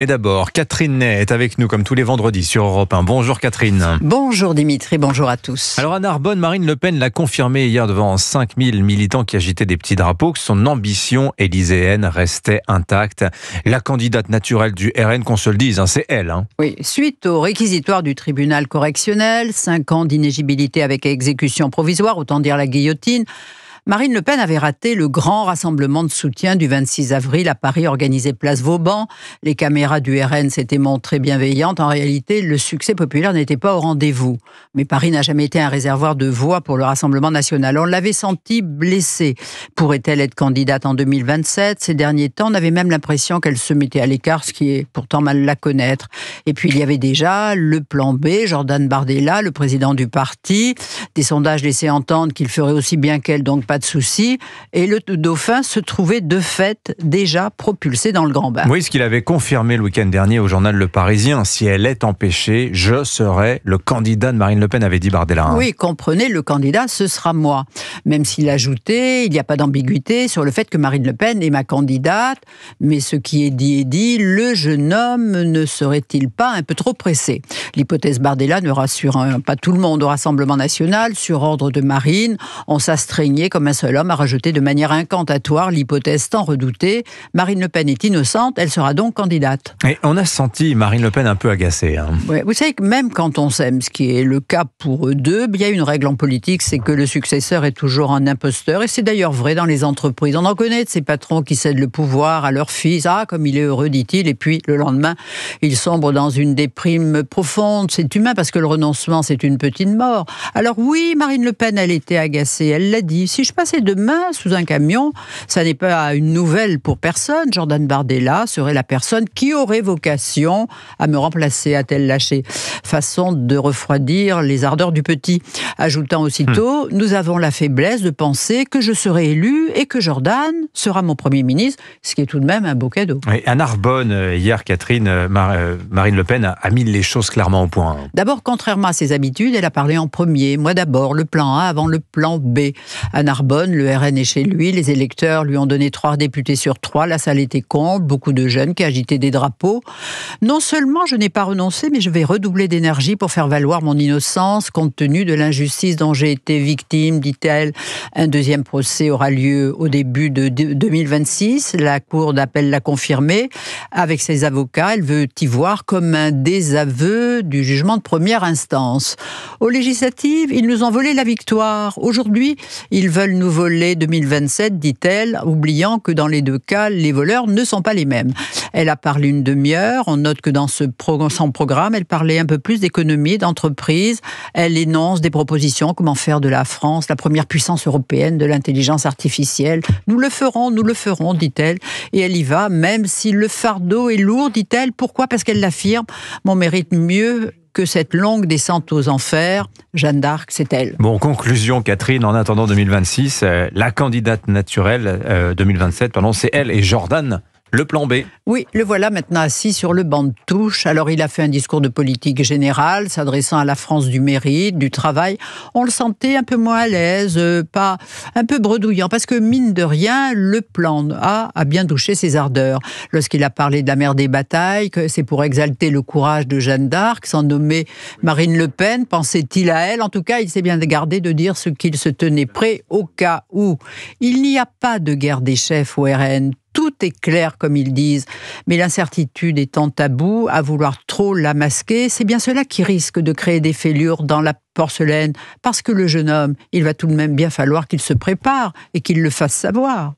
Et d'abord, Catherine Ney est avec nous comme tous les vendredis sur Europe 1. Bonjour Catherine. Bonjour Dimitri, bonjour à tous. Alors à Narbonne, Marine Le Pen l'a confirmé hier devant 5000 militants qui agitaient des petits drapeaux que son ambition élyséenne restait intacte. La candidate naturelle du RN, qu'on se le dise, c'est elle. Oui, suite au réquisitoire du tribunal correctionnel, 5 ans d'inéligibilité avec exécution provisoire, autant dire la guillotine, Marine Le Pen avait raté le grand rassemblement de soutien du 26 avril à Paris organisé place Vauban. Les caméras du RN s'étaient montrées bienveillantes. En réalité, le succès populaire n'était pas au rendez-vous. Mais Paris n'a jamais été un réservoir de voix pour le Rassemblement national. On l'avait senti blessée. Pourrait-elle être candidate en 2027 ? Ces derniers temps, on avait même l'impression qu'elle se mettait à l'écart, ce qui est pourtant mal la connaître. Et puis il y avait déjà le plan B, Jordan Bardella, le président du parti. Des sondages laissaient entendre qu'il ferait aussi bien qu'elle, donc pas de souci. Et le dauphin se trouvait de fait déjà propulsé dans le grand bain. Oui, ce qu'il avait confirmé le week-end dernier au journal Le Parisien. Si elle est empêchée, je serai le candidat de Marine Le Pen, avait dit Bardella. Oui, comprenez, le candidat, ce sera moi. Même s'il ajoutait, il n'y a pas d'ambiguïté sur le fait que Marine Le Pen est ma candidate. Mais ce qui est dit, le jeune homme ne serait-il pas un peu trop pressé ? L'hypothèse Bardella ne rassure pas tout le monde au Rassemblement national. Sur ordre de Marine, on s'astreignait comme un seul homme à rejeter de manière incantatoire l'hypothèse tant redoutée. Marine Le Pen est innocente, elle sera donc candidate. Et on a senti Marine Le Pen un peu agacée. Ouais, vous savez que même quand on s'aime, ce qui est le cas pour eux deux, il y a une règle en politique, c'est que le successeur est toujours un imposteur. Et c'est d'ailleurs vrai dans les entreprises. On en connaît de ces patrons qui cèdent le pouvoir à leur fils. Ah, comme il est heureux, dit-il. Et puis, le lendemain, il sombre dans une déprime profonde. C'est humain parce que le renoncement, c'est une petite mort. Alors oui, Marine Le Pen, elle était agacée. Elle l'a dit. Si je passais demain sous un camion, ça n'est pas une nouvelle pour personne. Jordan Bardella serait la personne qui aurait vocation à me remplacer, a-t-elle lâché. Façon de refroidir les ardeurs du petit. Ajoutant aussitôt, nous avons la faiblesse de penser que je serai élu et que Jordan sera mon Premier ministre, ce qui est tout de même un beau cadeau. Oui, à Narbonne, hier, Catherine, Marine Le Pen a mis les choses clairement au point. D'abord, contrairement à ses habitudes, elle a parlé en premier. Moi d'abord, le plan A avant le plan B. À Narbonne, le RN est chez lui, les électeurs lui ont donné 3 députés sur 3, la salle était comble, beaucoup de jeunes qui agitaient des drapeaux. Non seulement je n'ai pas renoncé, mais je vais redoubler d'énergie pour faire valoir mon innocence, compte tenu de l'injustice dont j'ai été victime, dit-elle. Un deuxième procès aura lieu au début de 2026, la cour d'appel l'a confirmé. Avec ses avocats, elle veut y voir comme un désaveu du jugement de première instance. Aux législatives, ils nous ont volé la victoire. Aujourd'hui, ils veulent nous voler 2027, dit-elle, oubliant que dans les deux cas, les voleurs ne sont pas les mêmes. Elle a parlé une demi-heure. On note que dans son programme, elle parlait un peu plus d'économie, d'entreprise. Elle énonce des propositions, comment faire de la France la première puissance européenne de l'intelligence artificielle. Nous le ferons, dit-elle. Et elle y va, même si le fardeau est lourd, dit-elle. Pourquoi ? Parce qu'elle l'affirme, on mérite mieux que cette longue descente aux enfers. Jeanne d'Arc, c'est elle. Bon, conclusion, Catherine, en attendant 2026, la candidate naturelle 2027, c'est elle et Jordan. Le plan B. Oui, le voilà maintenant assis sur le banc de touche. Alors, il a fait un discours de politique générale, s'adressant à la France du mérite, du travail. On le sentait un peu moins à l'aise, pas un peu bredouillant, parce que mine de rien, le plan A a bien touché ses ardeurs. Lorsqu'il a parlé de la mère des batailles, que c'est pour exalter le courage de Jeanne d'Arc, sans nommer Marine Le Pen, pensait-il à elle. En tout cas, il s'est bien gardé de dire ce qu'il se tenait prêt au cas où. Il n'y a pas de guerre des chefs au RN. Tout est clair, comme ils disent, mais l'incertitude étant tabou, à vouloir trop la masquer, c'est bien cela qui risque de créer des fêlures dans la porcelaine, parce que le jeune homme, il va tout de même bien falloir qu'il se prépare et qu'il le fasse savoir.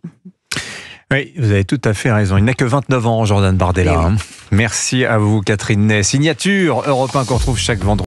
Oui, vous avez tout à fait raison. Il n'a que 29 ans, Jordan Bardella. Merci à vous, Catherine Ney. Signature Europe 1 qu'on retrouve chaque vendredi.